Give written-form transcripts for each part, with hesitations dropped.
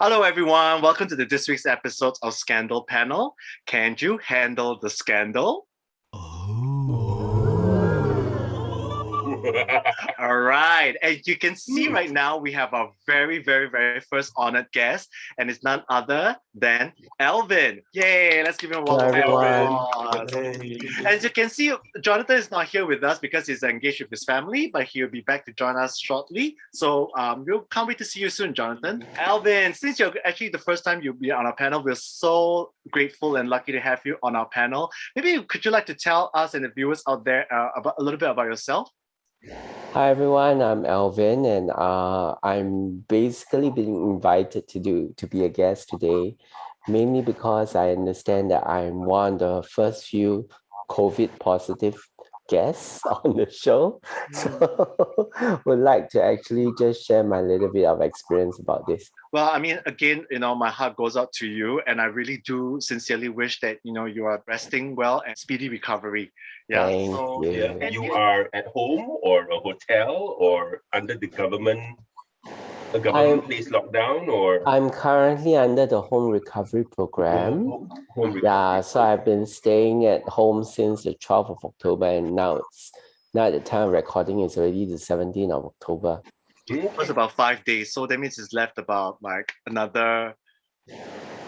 Hello, everyone. Welcome to this week's episode of Scandal Panel. Can you handle the scandal? All right. And you can see right now we have our very first honored guest, and it's none other than Alvin. Yay. Let's give him a warm applause. As you can see, Jonathan is not here with us because he's engaged with his family, but he'll be back to join us shortly. So we can't wait to see you soon, Jonathan. Alvin, since you're actually the first time you'll be on our panel, we're so grateful and lucky to have you on our panel. Maybe could you like to tell us and the viewers out there about a little bit about yourself? Hi everyone, I'm Alvin, and I'm basically being invited to be a guest today, mainly because I understand that I'm one of the first few COVID positive guests on the show. So would like to actually just share my little bit of experience about this. Well, I mean, again, my heart goes out to you, and I really do sincerely wish that you are resting well and speedy recovery. Yeah. Thank So, you. yeah. And you are at home or a hotel or under the government place lockdown, or I'm currently under the home recovery program. home recovery? Yeah, so I've been staying at home since the 12th of October, and now at the time of recording, it's already the 17th of October. It was about 5 days, so that means it's left about like another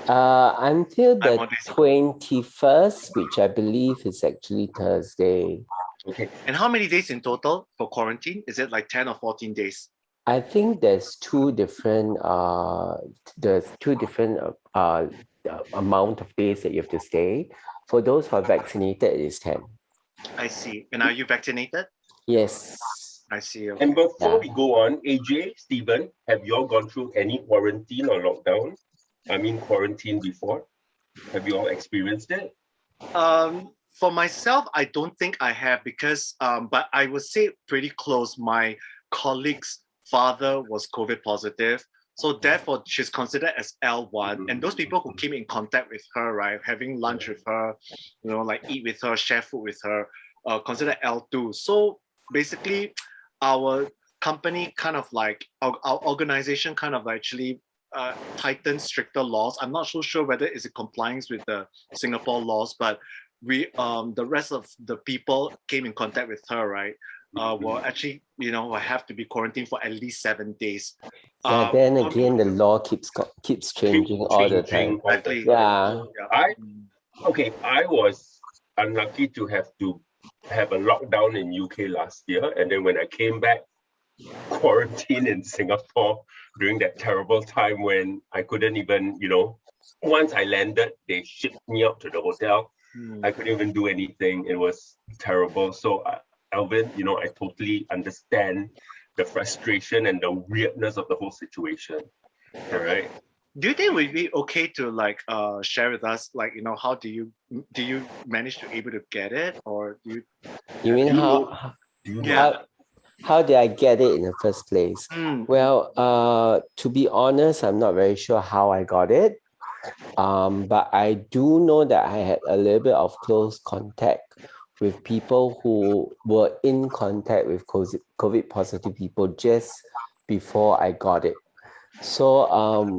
Until the more days. 21st, which I believe is actually Thursday. Okay. And how many days in total for quarantine? Is it like 10 or 14 days? I think there's two different amount of days that you have to stay. For those who are vaccinated, it is 10. I see. And are you vaccinated? Yes. I see. Okay. And before we go on, AJ, Stephen, have you all gone through any quarantine or lockdown? I mean, quarantine before? Have you all experienced it? For myself, I don't think I have because, but I would say pretty close. My colleague's father was COVID positive. So therefore, she's considered as L1. And those people who came in contact with her, right, having lunch with her, like eat with her, share food with her, considered L2. So basically, our company kind of like, our organization kind of actually tighten stricter laws. I'm not so sure whether it's in compliance with the Singapore laws, but we the rest of the people came in contact with her, right? Will actually, will have to be quarantined for at least 7 days. Yeah, then again, the law keeps changing all the time. Exactly. Yeah. I was unlucky to have a lockdown in UK last year, and then when I came back, quarantine in Singapore during that terrible time when I couldn't even, once I landed, they shipped me out to the hotel. I couldn't even do anything. It was terrible. So, Alvin, I totally understand the frustration and the weirdness of the whole situation. All right. Do you think it would be okay to like share with us, like, how do you manage to able to get it, or do you? You mean how did I get it in the first place? Well, to be honest, I'm not very sure how I got it. But I do know that I had a little bit of close contact with people who were in contact with COVID positive people just before I got it. So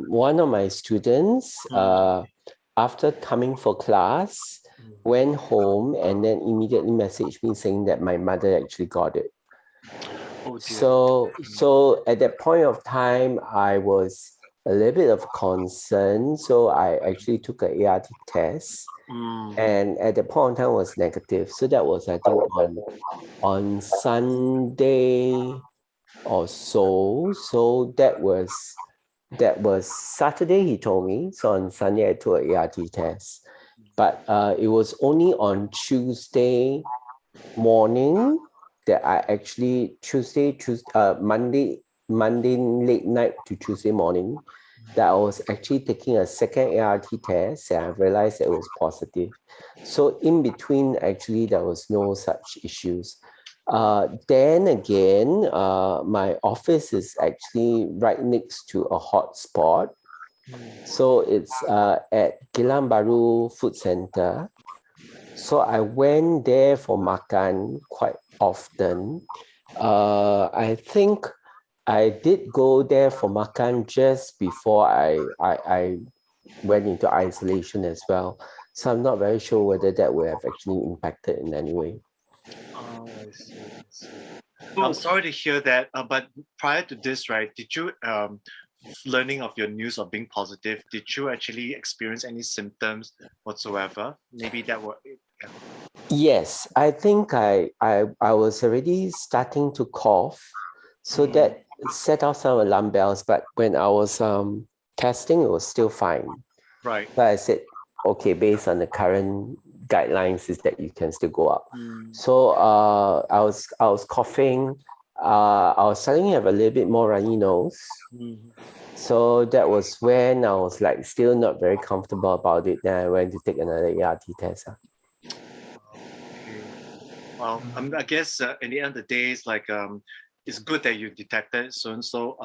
one of my students, after coming for class, went home and then immediately messaged me saying that my mother actually got it. Oh, so at that point of time, I was a little bit of concern. So I actually took an ART test. And at that point in time was negative. So that was, I think, on Sunday or so. So that was Saturday, he told me. So on Sunday, I took an ART test. But it was only on Tuesday morning that I actually, Monday late night to Tuesday morning, that I was actually taking a second ART test, and I realized that it was positive. So in between, actually, there was no such issues. Then again, my office is actually right next to a hotspot. So it's at Geylang Bahru Food Center. So I went there for makan quite often. I think I did go there for makan just before I went into isolation as well. So I'm not very sure whether that would have actually impacted in any way. Oh, I see. I see. I'm So sorry to hear that. But prior to this, right, did you learning of your news of being positive? Did you actually experience any symptoms whatsoever? Maybe that were. Yeah. Yes, I think I was already starting to cough, so that set off some alarm bells. But when I was testing, it was still fine. Right. But I said, okay, based on the current guidelines, is that you can still go out. So I was coughing. I was starting to have a little bit more runny nose. So that was when I was like still not very comfortable about it. Then I went to take another ART test. Okay. Well, I guess in the end of the day, it's good that you detected it soon. So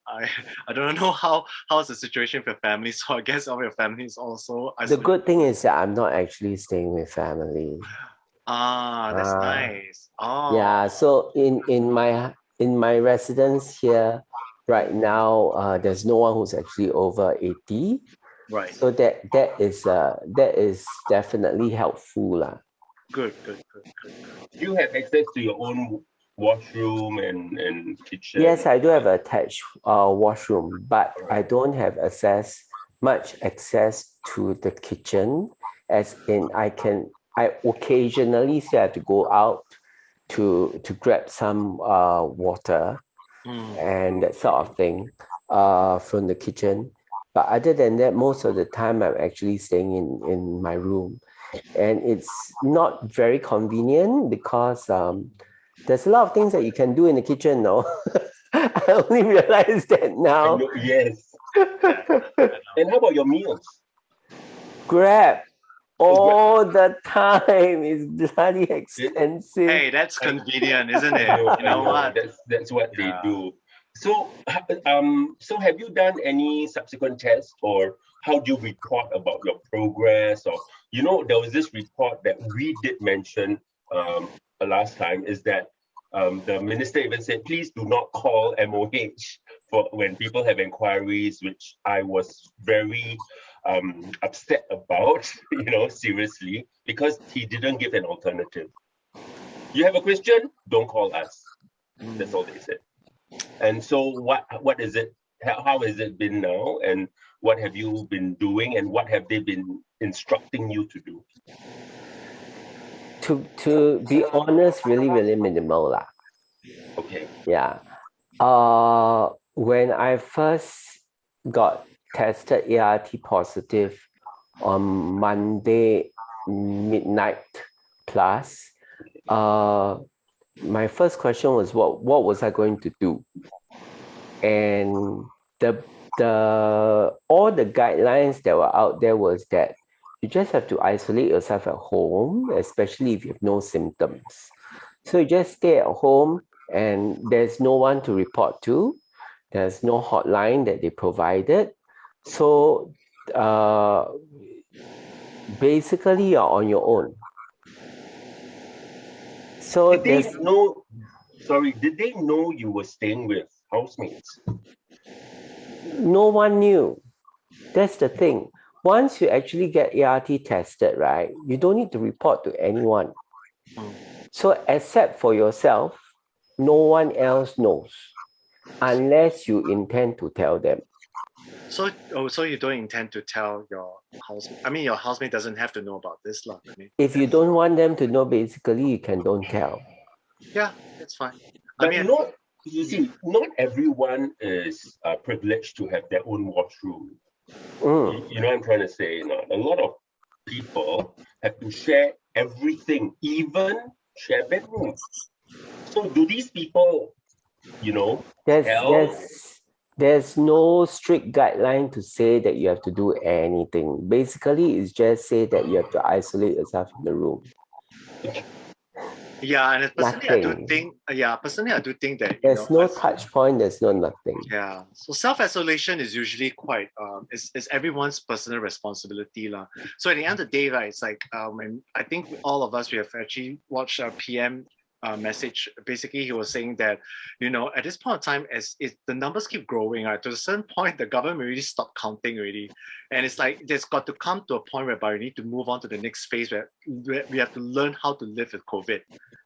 I don't know how's the situation for family. So I guess all your family is also The isolated. good thing is that I'm not actually staying with family. Ah, that's nice. Yeah, Oh, so in my residence here right now, there's no one who's actually over 80. right. So that is definitely helpful lah. Good, good, good, good. you have access to your own washroom and kitchen. Yes, I do have an attached washroom, but I don't have much access to the kitchen, as in I occasionally still have to go out to grab some water and that sort of thing from the kitchen. But other than that, most of the time I'm actually staying in my room. And it's not very convenient because there's a lot of things that you can do in the kitchen, no? I only realized that I now. know, yes. And how about your meals? Grab Oh, all the time is bloody expensive. Hey, that's convenient, isn't I it? know, You I know know. what? That's what they Yeah. do. So, so have you done any subsequent tests, or how do you report about your progress? Or there was this report that we did mention last time, is that the minister even said, please do not call MOH for when people have inquiries, which I was very upset about, seriously, because he didn't give an alternative. You have a question? Don't call us. That's all they said. And so what is it? How has it been now? And what have you been doing? And what have they been instructing you to do? To be honest, really minimal lah. Okay. Yeah. When I first got tested ART positive on Monday midnight plus, my first question was what was I going to do? And the all the guidelines that were out there was that you just have to isolate yourself at home, especially if you have no symptoms. So you just stay at home and there's no one to report to. There's no hotline that they provided. So basically you're on your own. So Did they know? Sorry, did they know you were staying with housemates? no one knew. That's the thing. Once you actually get ART tested, right, you don't need to report to anyone. So except for yourself, no one else knows unless you intend to tell them. So you don't intend to tell your housemate? I mean, your housemate doesn't have to know about this, lah. I mean, If you don't want them to know, basically you can don't tell. yeah, that's fine. But you see, not everyone is privileged to have their own washroom. You know what I'm trying to say? A lot of people have to share everything, even share bedrooms. So do these people, tell? There's no strict guideline to say that you have to do anything. Basically, it's just say that you have to isolate yourself in the room. Yeah, and personally, I do think. that there's no touch point. There's no nothing. Yeah, so self-isolation is usually quite is everyone's personal responsibility lah. So at the end of the day, right, it's like when I think all of us we have actually watched our PM message. Basically, he was saying that, at this point of time, as the numbers keep growing, right, to a certain point, the government already stopped counting already. And it's like, there's got to come to a point whereby we need to move on to the next phase where we have to learn how to live with COVID.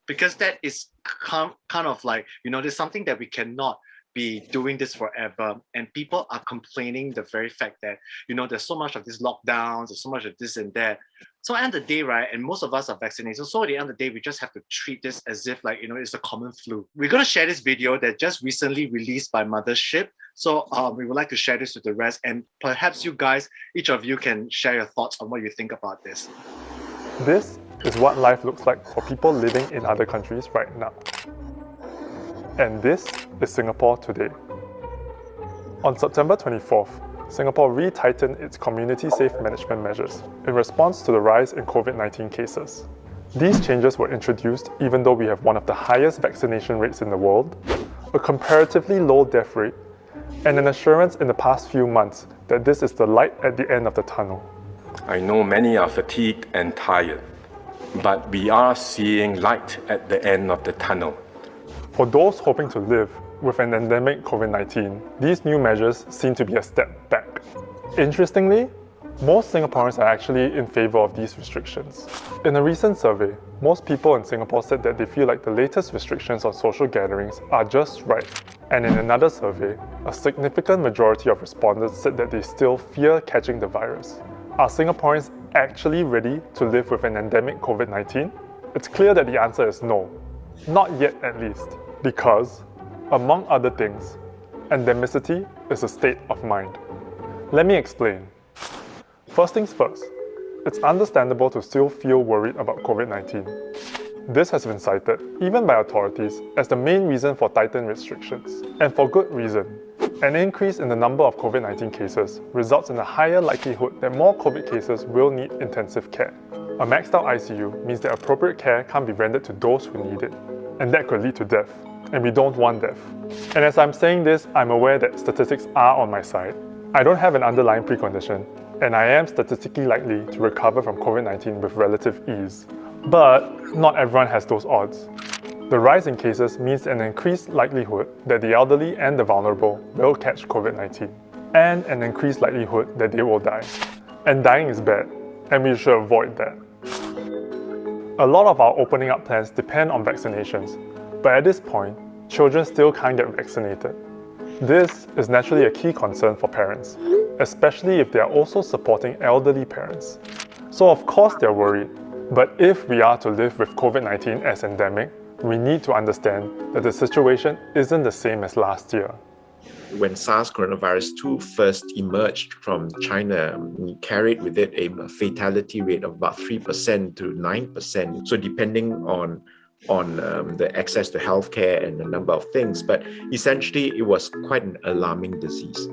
Because that is kind of like, there's something that we cannot be doing this forever, and people are complaining the very fact that there's so much of these lockdowns, there's so much of this and that. So at the end of the day, right, and most of us are vaccinated, so at the end of the day we just have to treat this as if like it's a common flu. We're going to share this video that just recently released by Mothership, so we would like to share this with the rest, and perhaps you guys, each of you, can share your thoughts on what you think about this. This is what life looks like for people living in other countries right now. And this is Singapore today. On September 24th, Singapore re-tightened its community-safe management measures in response to the rise in COVID-19 cases. These changes were introduced even though we have one of the highest vaccination rates in the world, a comparatively low death rate, and an assurance in the past few months that this is the light at the end of the tunnel. I know many are fatigued and tired, but we are seeing light at the end of the tunnel. For those hoping to live with an endemic COVID-19, these new measures seem to be a step back. Interestingly, most Singaporeans are actually in favour of these restrictions. In a recent survey, most people in Singapore said that they feel like the latest restrictions on social gatherings are just right. And in another survey, a significant majority of respondents said that they still fear catching the virus. Are Singaporeans actually ready to live with an endemic COVID-19? It's clear that the answer is no. Not yet, at least. Because, among other things, endemicity is a state of mind. Let me explain. First things first, it's understandable to still feel worried about COVID-19. This has been cited, even by authorities, as the main reason for tightened restrictions. And for good reason. An increase in the number of COVID-19 cases results in a higher likelihood that more COVID cases will need intensive care. A maxed out ICU means that appropriate care can't be rendered to those who need it. And that could lead to death. And we don't want death. And as I'm saying this, I'm aware that statistics are on my side. I don't have an underlying precondition, and I am statistically likely to recover from COVID-19 with relative ease. But not everyone has those odds. The rise in cases means an increased likelihood that the elderly and the vulnerable will catch COVID-19, and an increased likelihood that they will die. And dying is bad, and we should avoid that. A lot of our opening up plans depend on vaccinations, but at this point, children still can't get vaccinated. This is naturally a key concern for parents, especially if they are also supporting elderly parents. So of course they're worried, but if we are to live with COVID-19 as endemic, we need to understand that the situation isn't the same as last year. When SARS coronavirus 2 first emerged from China, it carried with it a fatality rate of about 3% to 9%. So depending on the access to healthcare and a number of things, but essentially it was quite an alarming disease.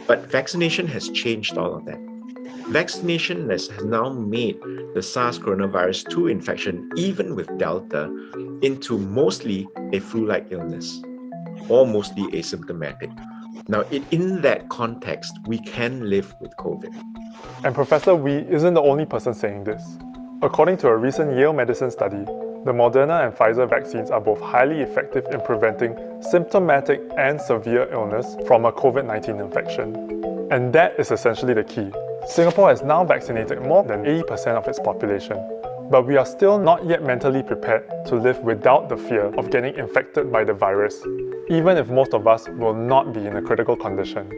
But vaccination has changed all of that. Vaccination has now made the SARS coronavirus 2 infection, even with Delta, into mostly a flu-like illness, or mostly asymptomatic. Now, in that context, we can live with COVID. And Professor Wee isn't the only person saying this. According to a recent Yale Medicine study, the Moderna and Pfizer vaccines are both highly effective in preventing symptomatic and severe illness from a COVID-19 infection. And that is essentially the key. Singapore has now vaccinated more than 80% of its population, but we are still not yet mentally prepared to live without the fear of getting infected by the virus, even if most of us will not be in a critical condition.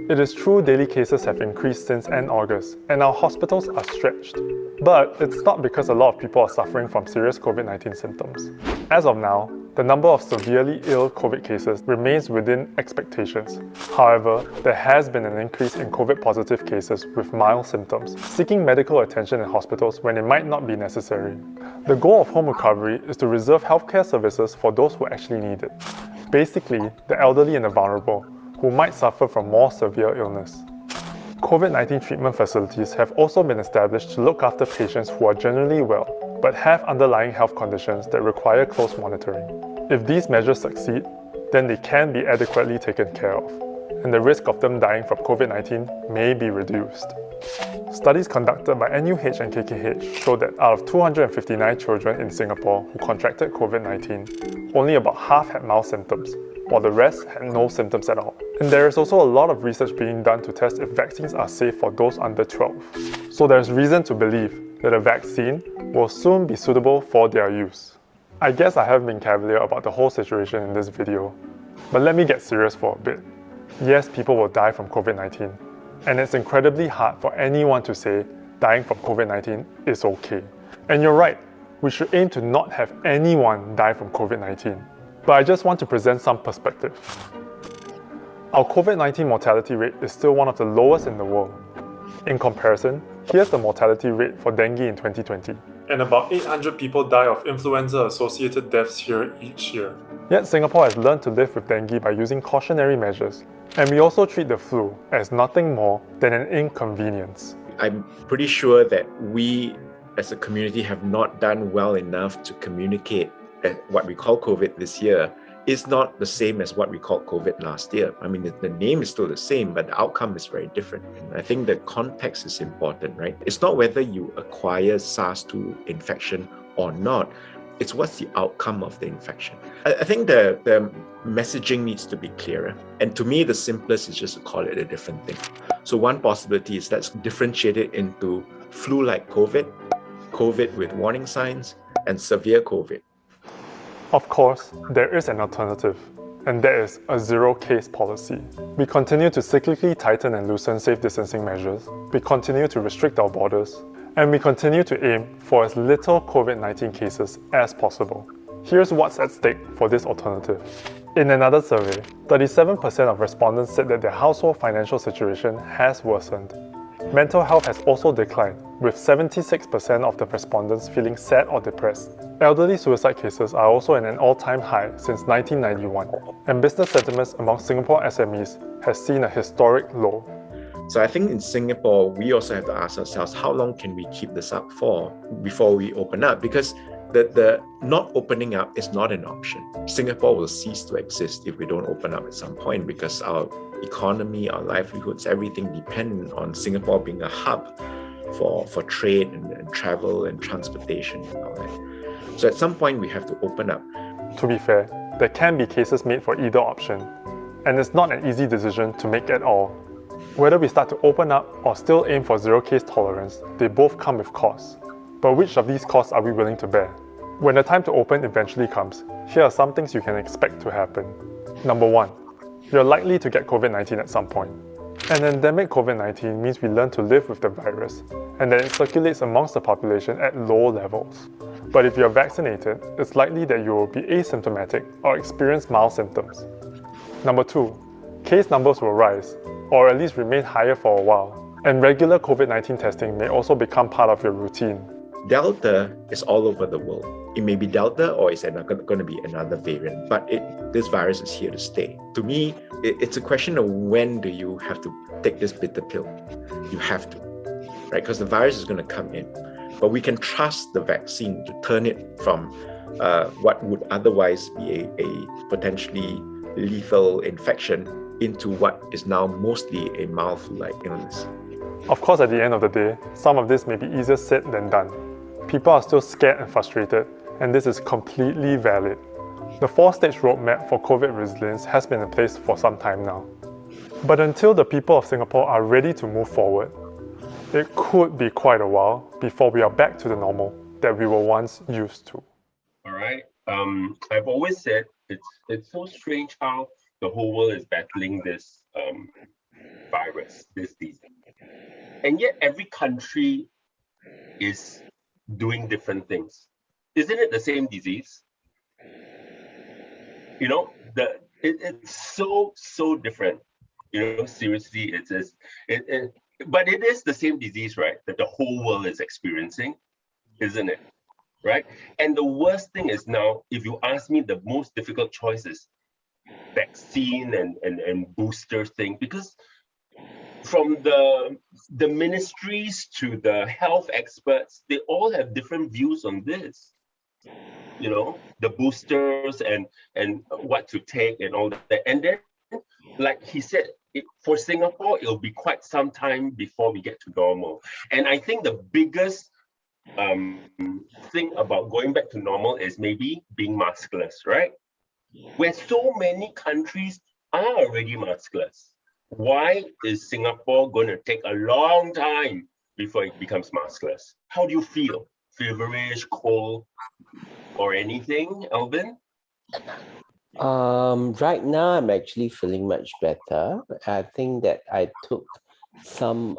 It is true daily cases have increased since end August, and our hospitals are stretched. But it's not because a lot of people are suffering from serious COVID-19 symptoms. As of now, the number of severely ill COVID cases remains within expectations. However, there has been an increase in COVID-positive cases with mild symptoms, seeking medical attention in hospitals when it might not be necessary. The goal of home recovery is to reserve healthcare services for those who actually need it. Basically, the elderly and the vulnerable, who might suffer from more severe illness. COVID-19 treatment facilities have also been established to look after patients who are generally well, but have underlying health conditions that require close monitoring. If these measures succeed, then they can be adequately taken care of. and the risk of them dying from COVID-19 may be reduced. Studies conducted by NUH and KKH show that out of 259 children in Singapore who contracted COVID-19, only about half had mild symptoms, while the rest had no symptoms at all. And there is also a lot of research being done to test if vaccines are safe for those under 12. So there's reason to believe that a vaccine will soon be suitable for their use. I guess I haven't been cavalier about the whole situation in this video, but let me get serious for a bit. Yes, people will die from COVID-19, and it's incredibly hard for anyone to say dying from COVID-19 is okay. And you're right, we should aim to not have anyone die from COVID-19. But I just want to present some perspective. Our COVID-19 mortality rate is still one of the lowest in the world. In comparison, here's the mortality rate for dengue in 2020. And about 800 people die of influenza-associated deaths here each year. Yet Singapore has learned to live with dengue by using cautionary measures. And we also treat the flu as nothing more than an inconvenience. I'm pretty sure that we as a community have not done well enough to communicate that what we call COVID this year is not the same as what we called COVID last year. I mean, the name is still the same, but the outcome is very different. And I think the context is important, right? It's not whether you acquire SARS-2 infection or not. It's what's the outcome of the infection. I think the messaging needs to be clearer. And to me, the simplest is just to call it a different thing. So one possibility is let's differentiate it into flu-like COVID, COVID with warning signs, and severe COVID. Of course, there is an alternative, and that is a zero-case policy. We continue to cyclically tighten and loosen safe distancing measures, we continue to restrict our borders, and we continue to aim for as little COVID-19 cases as possible. Here's what's at stake for this alternative. In another survey, 37% of respondents said that their household financial situation has worsened. Mental health has also declined, with 76% of the respondents feeling sad or depressed. Elderly suicide cases are also at an all-time high since 1991, and business sentiments among Singapore SMEs has seen a historic low. So I think in Singapore, we also have to ask ourselves, how long can we keep this up for before we open up? Because the not opening up is not an option. Singapore will cease to exist if we don't open up at some point, because our economy, our livelihoods, everything depend on Singapore being a hub for trade and travel and transportation and all that. So at some point, we have to open up. To be fair, there can be cases made for either option, and it's not an easy decision to make at all. Whether we start to open up or still aim for zero-case tolerance, they both come with costs. But which of these costs are we willing to bear? When the time to open eventually comes, here are some things you can expect to happen. Number 1, you're likely to get COVID-19 at some point. An endemic COVID-19 means we learn to live with the virus, and that it circulates amongst the population at low levels. But if you're vaccinated, it's likely that you will be asymptomatic or experience mild symptoms. Number 2, case numbers will rise, or at least remain higher for a while, and regular COVID-19 testing may also become part of your routine. Delta is all over the world. It may be Delta or it's going to be another variant, but this virus is here to stay. To me, it's a question of when do you have to take this bitter pill. You have to, right? Because the virus is going to come in. But we can trust the vaccine to turn it from what would otherwise be a potentially lethal infection into what is now mostly a mild flu-like illness. Of course, at the end of the day, some of this may be easier said than done. People are still scared and frustrated, and this is completely valid. The 4-stage roadmap for COVID resilience has been in place for some time now. But until the people of Singapore are ready to move forward, it could be quite a while before we are back to the normal that we were once used to. All right. I've always said it's so strange how the whole world is battling this virus, this disease. And yet every country is doing different things. Isn't it the same disease? You know, it's so different. You know, seriously, but it is the same disease, right? That the whole world is experiencing, isn't it? Right? And the worst thing is now, if you ask me, the most difficult choice is vaccine and booster thing, because from the ministries to the health experts, they all have different views on this. You know, the boosters and what to take and all that. And then, like he said, for Singapore, it'll be quite some time before we get to normal. And I think the biggest thing about going back to normal is maybe being maskless, right? Where so many countries are already maskless. Why is Singapore going to take a long time before it becomes maskless? How do you feel? Feverish, cold, or anything, Alvin? Right now I'm actually feeling much better. I think that I took some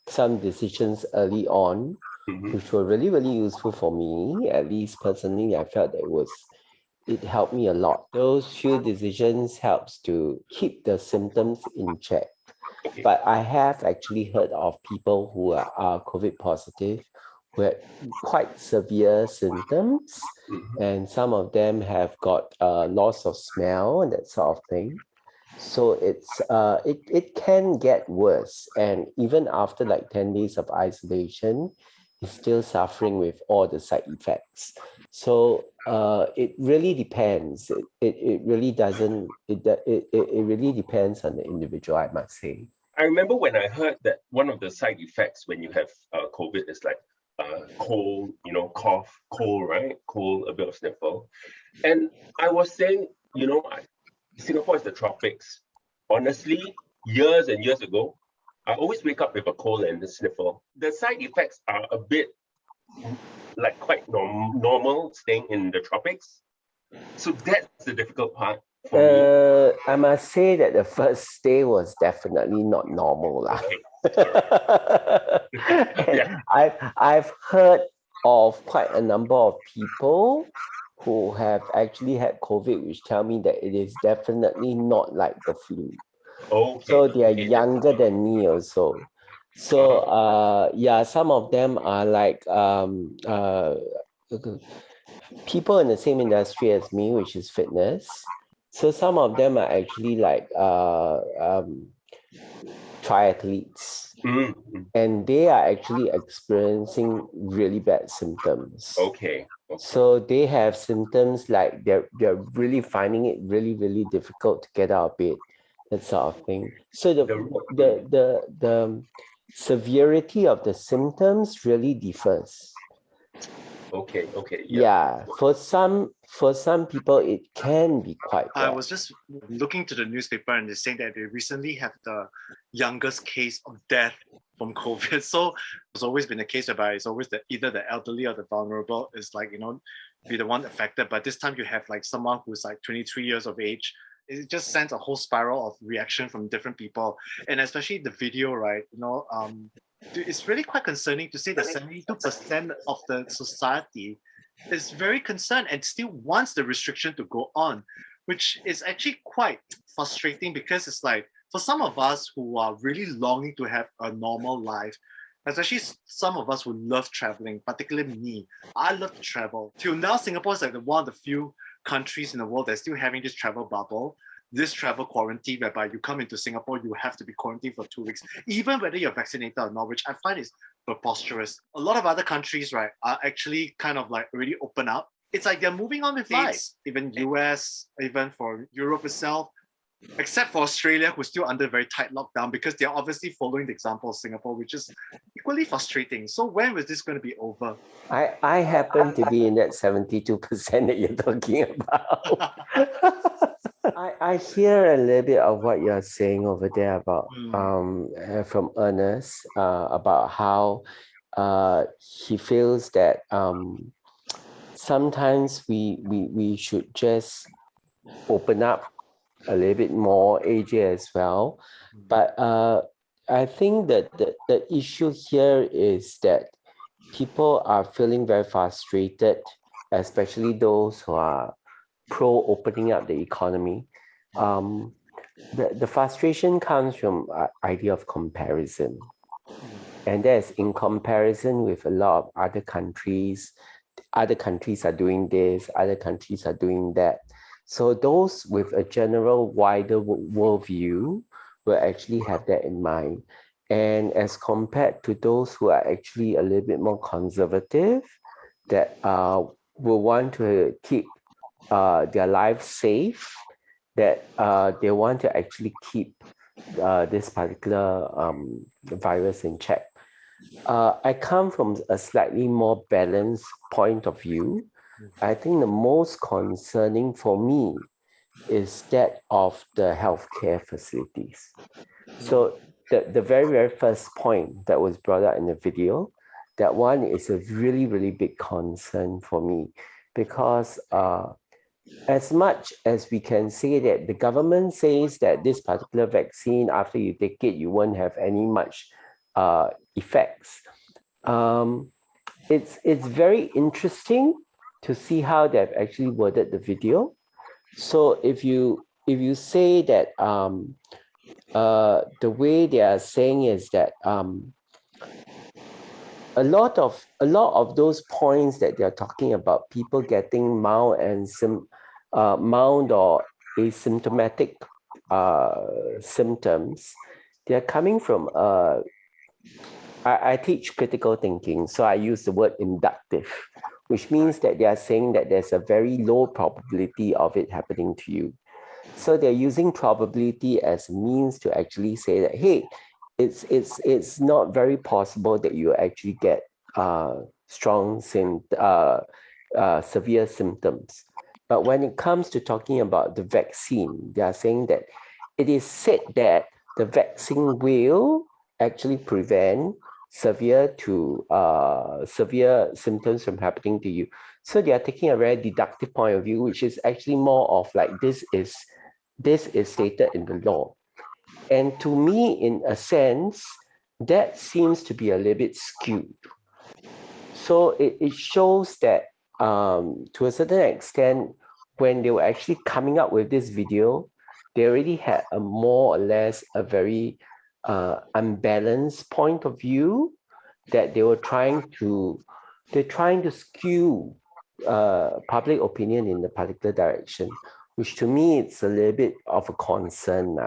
some decisions early on, which were really, really useful for me. At least personally, I felt that it helped me a lot. Those few decisions helps to keep the symptoms in check. Okay. But I have actually heard of people who are COVID positive who had quite severe symptoms, and some of them have got loss of smell and that sort of thing. So it can get worse, and even after like 10 days of isolation, he's still suffering with all the side effects. So it really depends. It really doesn't. It really depends on the individual, I must say. I remember when I heard that one of the side effects when you have COVID is like cold, cough, cold, right? Cold, a bit of sniffle. And I was saying, Singapore is the tropics. Honestly, years and years ago, I always wake up with a cold and a sniffle. The side effects are a bit like quite normal staying in the tropics. So that's the difficult part for me. I must say that the first day was definitely not normal lah. Okay. I've heard of quite a number of people who have actually had COVID, which tell me that it is definitely not like the flu. Okay. So they are younger than me also. So yeah, some of them are like people in the same industry as me, which is fitness. So some of them are actually like triathletes, and they are actually experiencing really bad symptoms. Okay. So they have symptoms like they're really finding it really, really difficult to get out of bed, that sort of thing. So the severity of the symptoms really differs. Okay. Yeah, for some people it can be quite bad. I was just looking to the newspaper and they're saying that they recently have the youngest case of death from COVID. So it's always been a case whereby it's always either the elderly or the vulnerable is like, be the one affected. But this time you have like someone who's like 23 years of age. It just sends a whole spiral of reaction from different people. And especially the video, right? It's really quite concerning to say that 72% of the society is very concerned and still wants the restriction to go on, which is actually quite frustrating because it's like for some of us who are really longing to have a normal life, especially some of us who love traveling, particularly me. I love to travel. Till now, Singapore is like one of the few countries in the world that's still having this travel bubble, this travel quarantine, whereby you come into Singapore, you have to be quarantined for 2 weeks, even whether you're vaccinated or not, which I find is preposterous. A lot of other countries, right, are actually kind of like already open up. It's like they're moving on with life. Even US, even for Europe itself, except for Australia, who's still under very tight lockdown because they're obviously following the example of Singapore, which is equally frustrating. So when was this going to be over? I happen to be in that 72% that you're talking about. I hear a little bit of what you're saying over there about from Ernest about how he feels that sometimes we should just open up a little bit more, AJ as well. But I think that the issue here is that people are feeling very frustrated, especially those who are pro opening up the economy. The frustration comes from idea of comparison. And that's in comparison with a lot of other countries. Other countries are doing this, other countries are doing that. So those with a general wider worldview will actually have that in mind. And as compared to those who are actually a little bit more conservative, that will want to keep their lives safe, that they want to actually keep this particular virus in check. I come from a slightly more balanced point of view. I think the most concerning for me is that of the healthcare facilities. So the very, very first point that was brought up in the video, that one is a really, really big concern for me, because as much as we can say that the government says that this particular vaccine, after you take it, you won't have any much effects. It's very interesting to see how they've actually worded the video. So if you say that the way they are saying is that a lot of those points that they're talking about, people getting mild and mild or asymptomatic symptoms, they're coming from I teach critical thinking, so I use the word inductive, which means that they are saying that there's a very low probability of it happening to you. So they're using probability as a means to actually say that, hey, it's not very possible that you actually get severe symptoms. But when it comes to talking about the vaccine, they are saying that it is said that the vaccine will actually prevent severe symptoms from happening to you. So they are taking a very deductive point of view, which is actually more of like this is stated in the law. And to me, in a sense, that seems to be a little bit skewed. So it shows that to a certain extent, when they were actually coming up with this video, they already had a more or less a very unbalanced point of view, that they're trying to skew public opinion in a particular direction, which to me it's a little bit of a concern.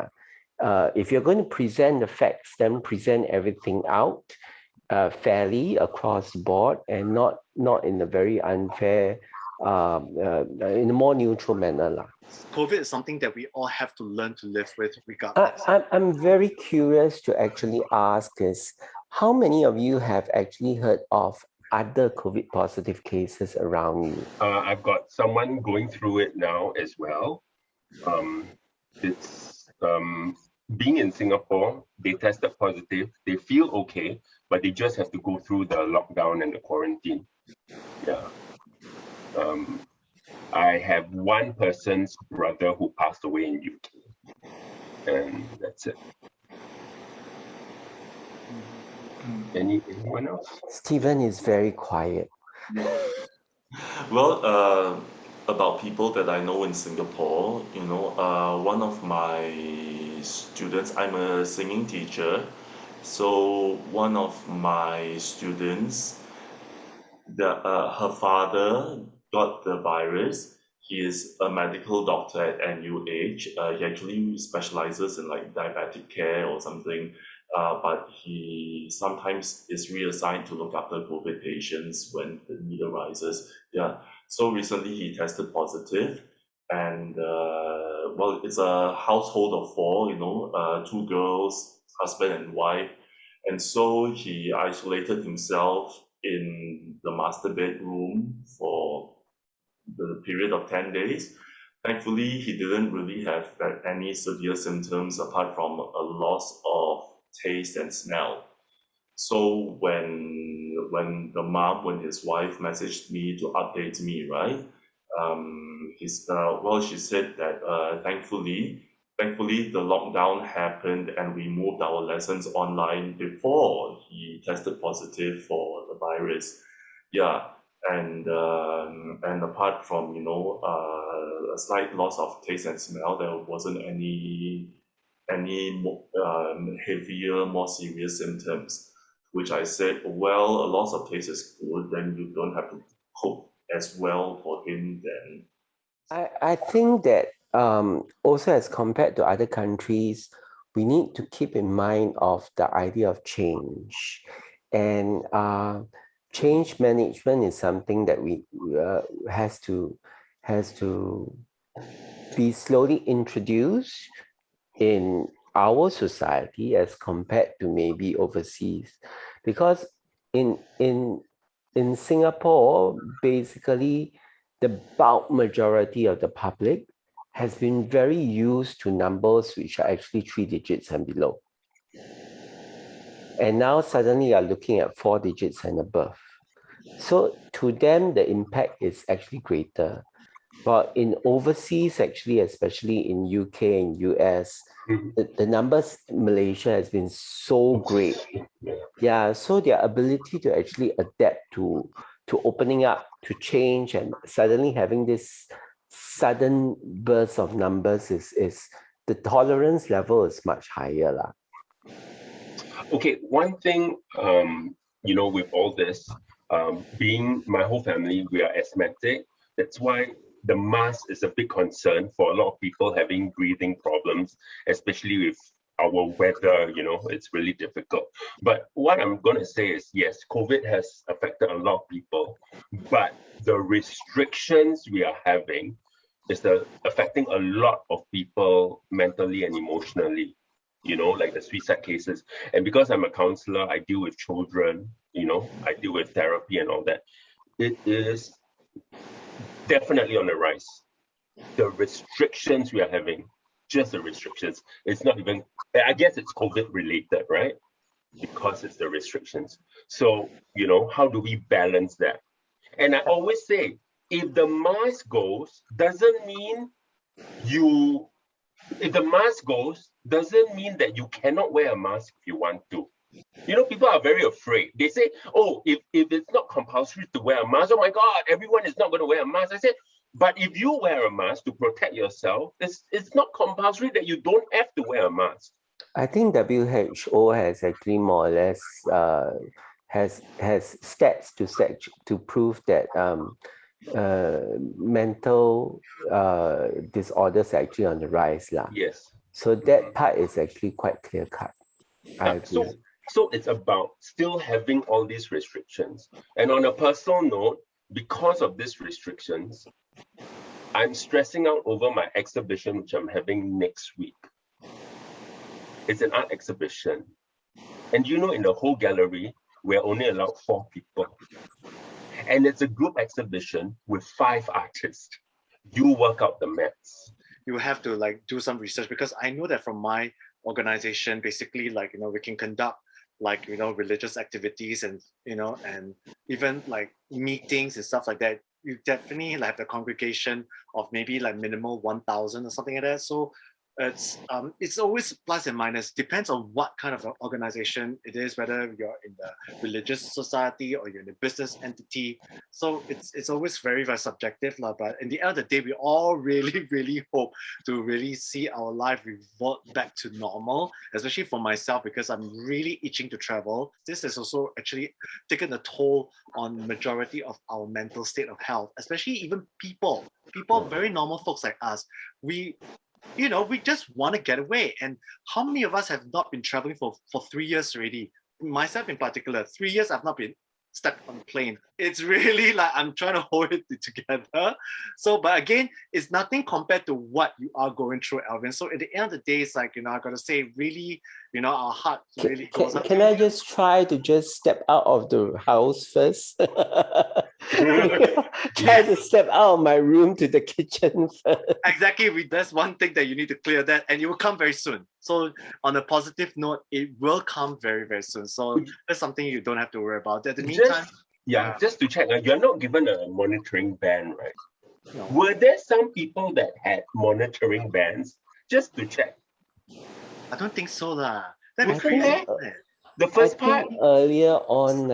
If you're going to present the facts, then present everything out fairly across the board, and not in a very unfair, in a more neutral manner. COVID is something that we all have to learn to live with regardless. I'm very curious to actually ask is, how many of you have actually heard of other COVID positive cases around you? I've got someone going through it now as well. It's being in Singapore, they tested positive, they feel okay, but they just have to go through the lockdown and the quarantine. Yeah. I have one person's brother who passed away in UK, and that's it. Anyone else? Stephen is very quiet. Well, about people that I know in Singapore, one of my students, I'm a singing teacher, so one of my students, her father got the virus. He is a medical doctor at NUH. He actually specializes in like diabetic care or something. But he sometimes is reassigned to look after COVID patients when the need arises. Yeah. So recently he tested positive, and well, it's a household of four. Two girls, husband and wife, and so he isolated himself in the master bedroom for the period of 10 days. Thankfully, he didn't really have any severe symptoms apart from a loss of taste and smell. So when his wife messaged me to update me, right? She said that thankfully the lockdown happened and we moved our lessons online before he tested positive for the virus. Yeah, and apart from a slight loss of taste and smell, there wasn't any heavier, more serious symptoms, which I said, well, a loss of taste is good, then you don't have to cope as well for him then. I think that also as compared to other countries, we need to keep in mind of the idea of change. And change management is something that we has to be slowly introduced in our society as compared to maybe overseas, because in Singapore, basically the bulk majority of the public has been very used to numbers which are actually 3 digits and below. And now suddenly you're looking at 4 digits and above. So to them, the impact is actually greater. But in overseas, actually, especially in UK and US, the numbers in Malaysia has been so great. Yeah, so their ability to actually adapt to opening up, to change, and suddenly having this sudden burst of numbers is the tolerance level is much higher lah. Okay, one thing, with all this, being my whole family, we are asthmatic. That's why the mask is a big concern for a lot of people having breathing problems, especially with our weather, it's really difficult. But what I'm going to say is, yes, COVID has affected a lot of people, but the restrictions we are having is affecting a lot of people mentally and emotionally, like the suicide cases. And because I'm a counselor, I deal with children, I deal with therapy and all that. It is definitely on the rise. The restrictions we are having, just the restrictions, it's not even, I guess it's COVID related, right? Because it's the restrictions. So, how do we balance that? And I always say, if the mask goes, doesn't mean if the mask goes, doesn't mean that you cannot wear a mask if you want to. People are very afraid. They say, oh, if it's not compulsory to wear a mask, oh my God, everyone is not going to wear a mask. I said, but if you wear a mask to protect yourself, it's not compulsory that you don't have to wear a mask. I think WHO has actually more or less has stats to prove that mental disorders are actually on the rise lah. Yes. So that part is actually quite clear cut. I agree. So it's about still having all these restrictions. And on a personal note, because of these restrictions, I'm stressing out over my exhibition, which I'm having next week. It's an art exhibition. And in the whole gallery, we're only allowed 4 people. And it's a group exhibition with 5 artists. You work out the maths. You have to do some research, because I know that from my organization, basically we can conduct religious activities and and even meetings and stuff like that. You definitely have the congregation of maybe minimal 1,000 or something like that. So it's always plus and minus, depends on what kind of organization it is, whether you're in the religious society or you're in a business entity. So it's always very, very subjective, but in the end of the day, we all really, really hope to really see our life revert back to normal, especially for myself, because I'm really itching to travel. This has also actually taken a toll on majority of our mental state of health, especially even people, very normal folks like us. We just want to get away. And how many of us have not been traveling for 3 years already? Myself in particular, 3 years I've not been stuck on a plane. It's really I'm trying to hold it together. So, but again, it's nothing compared to what you are going through, Alvin. So at the end of the day, it's I got to say, really, our heart really goes up. Can I just try to just step out of the house first? Try to step out of my room to the kitchen first. Exactly. That's one thing that you need to clear that, and it will come very soon. So on a positive note, it will come very, very soon. So that's something you don't have to worry about. At the meantime, just to check, you're not given a monitoring ban, right? No. Were there some people that had monitoring bans? Just to check. I don't think so lah. The first part earlier on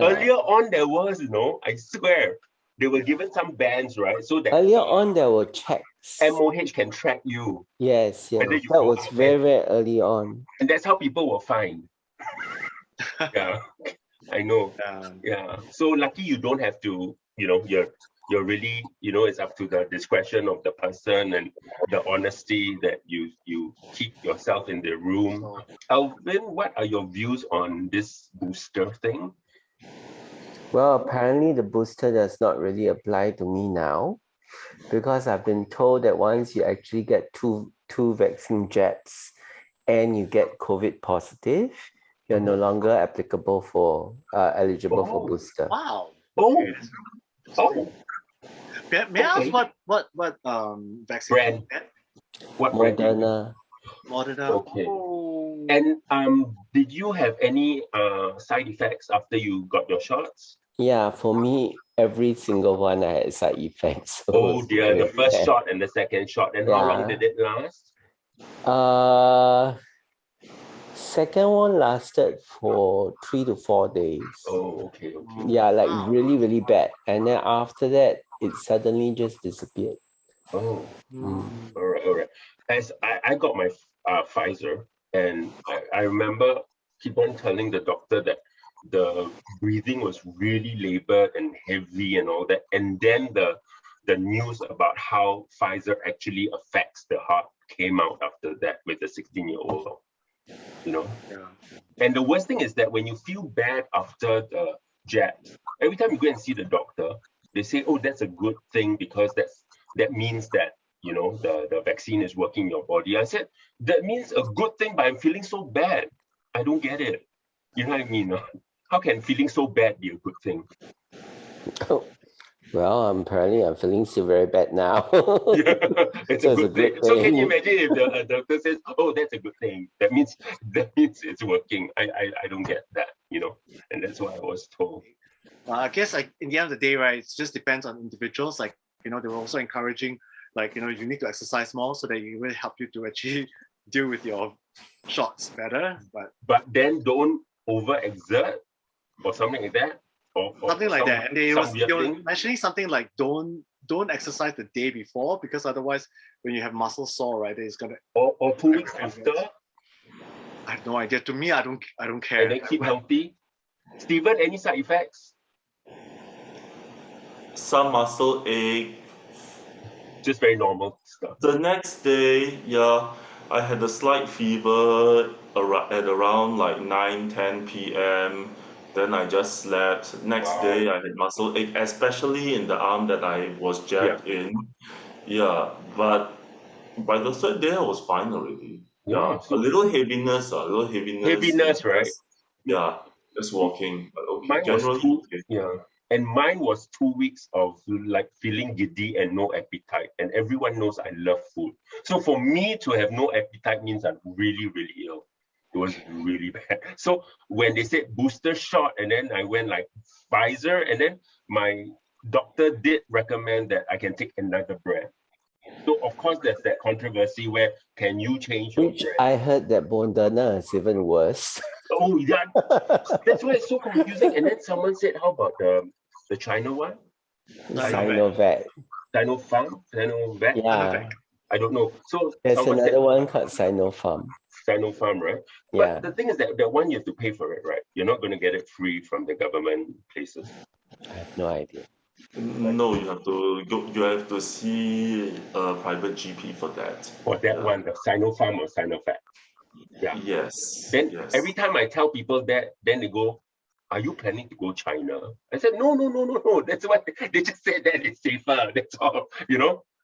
there was, I swear, they were given some bans, right? So that earlier on there were checks. MOH can track you. Yes. That was very, very early on. And that's how people were fined. Yeah, I know. Yeah. So lucky you don't have to, you're really, it's up to the discretion of the person and the honesty that you keep yourself in the room. Alvin, what are your views on this booster thing? Well, apparently the booster does not really apply to me now. because I've been told that once you actually get two vaccine jabs and you get COVID positive, you're no longer applicable for eligible for booster. Wow. Oh, Okay. oh, May I ask okay. what vaccine Brand. you get? What brand did you get? Moderna. Moderna. Okay. Oh. And did you have any side effects after you got your shots? Yeah, for me, every single one I had side effects. So Oh it's dear, the very first bad. shot and the second shot. And how long did it last? Second one lasted for 3 to 4 days. Oh, okay. Yeah, like Wow. really, really bad. And then after that, it suddenly just disappeared. Oh, Mm. all right. As I got my Pfizer, and I remember keep on telling the doctor that the breathing was really labored and heavy and all that. And then the news about how Pfizer actually affects the heart came out after that with the 16-year-old, you know. Yeah. And the worst thing is that when you feel bad after the jab, every time you go and see the doctor, they say, "Oh, that's a good thing because that means that the vaccine is working in your body." I said, "That means a good thing, but I'm feeling so bad. I don't get it. You know what I mean? How can feeling so bad be a good thing?" Well, apparently I'm feeling still very bad now. Yeah, it's So a good thing. good So can you thing. imagine if the doctor says, "Oh, that's a good thing. That means it's working." I don't get that, and that's what I was told. I guess in the end of the day, right, it just depends on individuals. Like, they were also encouraging, like, you need to exercise more so that it will help you to actually deal with your shots better. But then don't overexert or something like that. Or something like that. And they were thing. mentioning something like don't exercise the day before, because otherwise when you have muscle sore, right, it's gonna or 2 weeks after. I have no idea. To me, I don't care. And then keep healthy. Steven, any side effects? Some muscle ache. Just very normal stuff. The next day, yeah, I had a slight fever at around like 9-10 p.m. Then I just slept. Next day, I had muscle ache, especially in the arm that I was jabbed in. Yeah, but by the third day, I was fine already. Yeah, so a little heaviness. Heaviness, right? Yeah, just walking. But okay, mine was generally okay. Yeah. And mine was 2 weeks of like feeling giddy and no appetite. And everyone knows I love food. So for me to have no appetite means I'm really, really ill. It was really bad. So when they said booster shot, and then I went like Pfizer, and then my doctor did recommend that I can take another brand. So of course there's that controversy where can you change your Which brand? I heard that Moderna is even worse. Oh yeah, that's why it's so confusing. And then someone said, how about the China one? Sinovac. Sinopharm? Sinovac? Yeah. I don't know. So There's someone another said one called Sinopharm. Sinopharm, right? Yeah. But the thing is that one you have to pay for it, right? You're not going to get it free from the government places. I have no idea. No, you have to go. You have to see a private GP for that. For that one, the Sinopharm or Sinovac. Yeah. Yes. Then yes. every time I tell people that, then they go, "Are you planning to go China?" I said, no. That's why they just said that it's safer. That's all,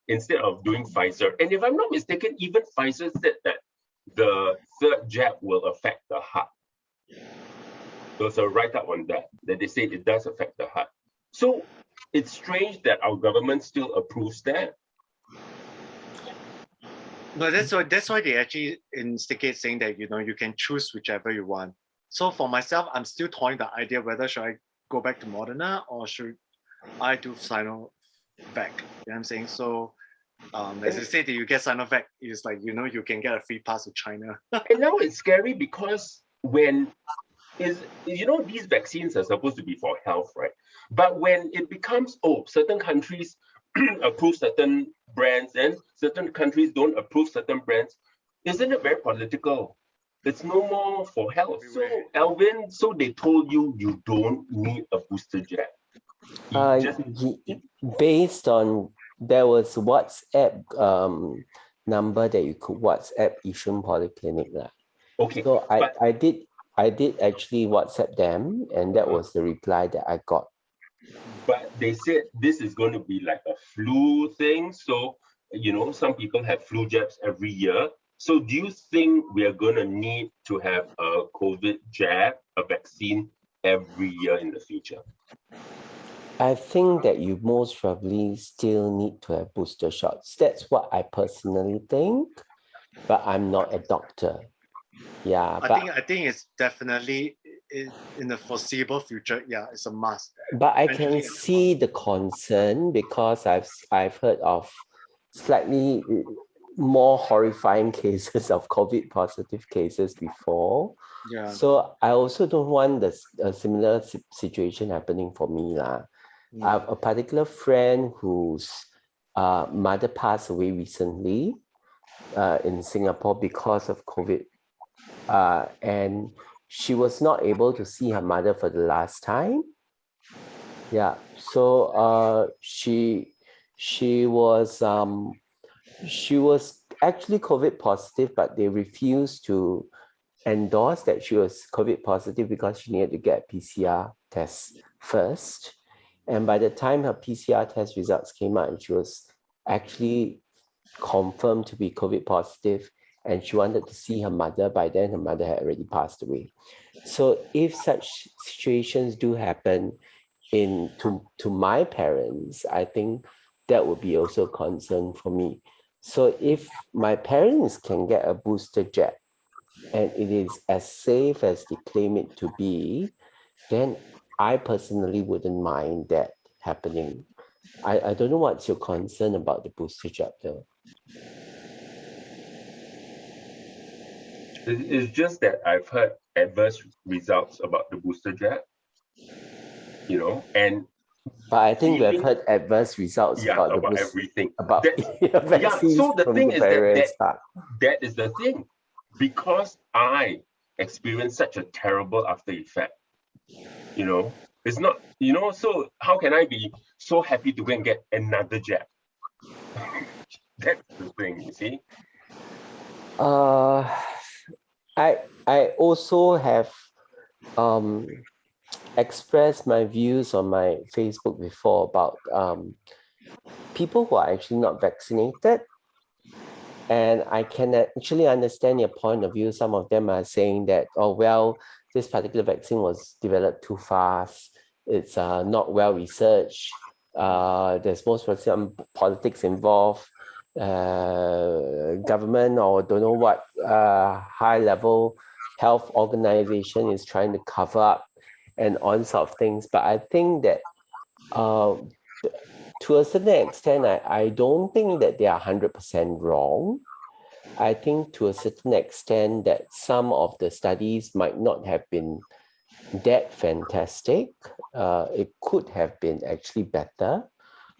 instead of doing Pfizer. And if I'm not mistaken, even Pfizer said that the third jab will affect the heart. There's a write-up on that they say it does affect the heart. So it's strange that our government still approves that. No, that's why they actually instigate saying that you can choose whichever you want. So for myself, I'm still toying the idea whether should I go back to Moderna or should I do Sinovac. You know what I'm saying? So as they say that you get Sinovac, it's like you can get a free pass to China. And now it's scary because these vaccines are supposed to be for health, right? But when it becomes certain countries approve certain brands and certain countries don't approve certain brands, isn't it very political? It's no more for health. So Alvin, so they told you don't need a booster jab. Based on there was WhatsApp number that you could WhatsApp Yishun Polyclinic. Okay. So I did actually WhatsApp them, and that was the reply that I got. but they said this is going to be like a flu thing. So, some people have flu jabs every year. So do you think we are going to need to have a COVID jab, a vaccine every year in the future? I think that you most probably still need to have booster shots. That's what I personally think, but I'm not a doctor. Yeah, I think it's definitely in the foreseeable future. Yeah, it's a must. but I can Eventually, see the concern because I've heard of slightly more horrifying cases of COVID positive cases before. yeah. So I also don't want a similar situation happening for me lah. I have a particular friend whose mother passed away recently in Singapore because of COVID. And she was not able to see her mother for the last time. Yeah, so she was actually COVID positive, but they refused to endorse that she was COVID positive because she needed to get a PCR test first. And by the time her PCR test results came out, she was actually confirmed to be COVID positive, and she wanted to see her mother. By then, her mother had already passed away. So if such situations do happen to my parents, I think that would be also a concern for me. So if my parents can get a booster jab and it is as safe as they claim it to be, then I personally wouldn't mind that happening. I don't know what's your concern about the booster jab though. It's just that I've heard adverse results about the booster jab, and but I think we have feeling, heard adverse results about the about booster, everything. about Yeah, vaccines so the from thing the is that parents. that is the thing, because I experienced such a terrible after effect. It's not, so how can I be so happy to go and get another jab? That's the thing, you see. I also have expressed my views on my Facebook before about people who are actually not vaccinated. And I can actually understand your point of view. Some of them are saying that, oh, well, this particular vaccine was developed too fast. It's not well researched. There's most of some politics involved. Government or don't know what high level health organization is trying to cover up and all sorts of things. But I think that to a certain extent, I don't think that they are 100% wrong. I think to a certain extent that some of the studies might not have been that fantastic. It could have been actually better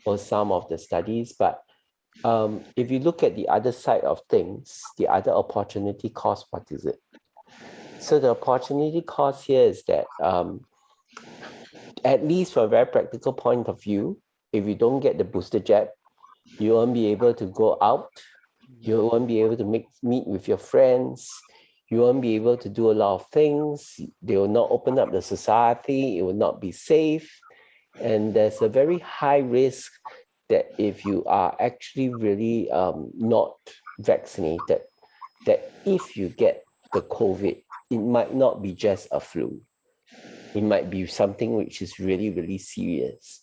for some of the studies. But if you look at the other side of things, the other opportunity cost, what is it? So the opportunity cost here is that at least from a very practical point of view, if you don't get the booster jab, you won't be able to go out. You won't be able to meet with your friends. You won't be able to do a lot of things. They will not open up the society. It will not be safe. And there's a very high risk that if you are actually really not vaccinated, that if you get the COVID, it might not be just a flu. It might be something which is really, really serious.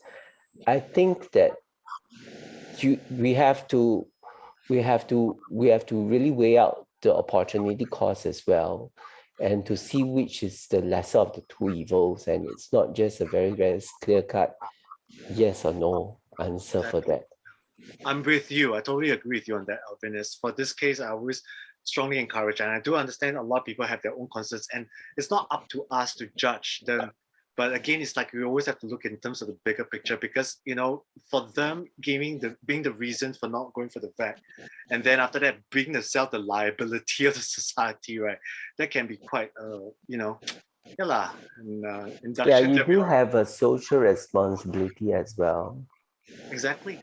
I think that we have to really weigh out the opportunity cost as well, and to see which is the lesser of the two evils. And it's not just a very, very clear-cut yes or no answer for that. I'm with you. I totally agree with you on that, Alvin. For this case, I always strongly encourage, and I do understand a lot of people have their own concerns, and it's not up to us to judge them. But again, it's like we always have to look in terms of the bigger picture, because for them being the reason for not going for the vet, and then after that being the liability of the society, right? That can be quite yeah, induction. Yeah, you do have a social responsibility as well. Exactly.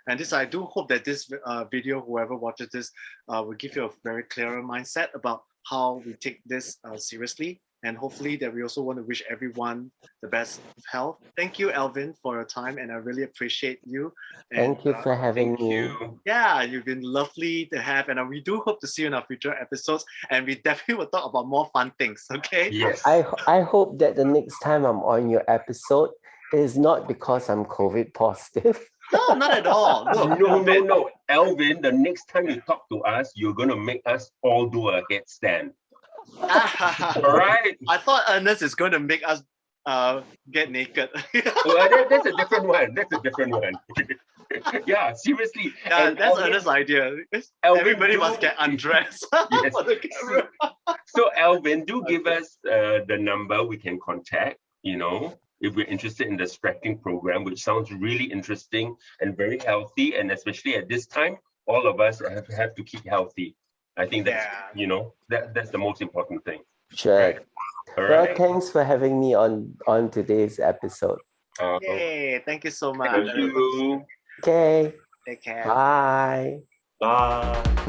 And I do hope that this video, whoever watches this, will give you a very clearer mindset about how we take this seriously. And hopefully that we also want to wish everyone the best of health. Thank you, Alvin, for your time, and I really appreciate you. And Thank you for having Thank me. you. yeah, you've been lovely to have, and we do hope to see you in our future episodes. And we definitely will talk about more fun things. Okay. Yes. I hope that the next time I'm on your episode is not because I'm COVID positive. No, not at all. Look, No. Alvin, the next time you talk to us, you're going to make us all do a headstand. All right? I thought Ernest is going to make us get naked. That's a different one. That's a different one. Yeah, seriously. Yeah, And that's Alvin, Ernest's idea. Alvin, Everybody must get undressed Yes. for the camera. So Alvin, do give us the number we can contact, if we're interested in the stretching program, which sounds really interesting and very healthy. And especially at this time, all of us have to keep healthy. I think that's, that's the most important thing. Sure. Right. All Well, right. thanks for having me on today's episode. Yay, thank you so much. Thank you. Okay. Take care. Bye. Bye.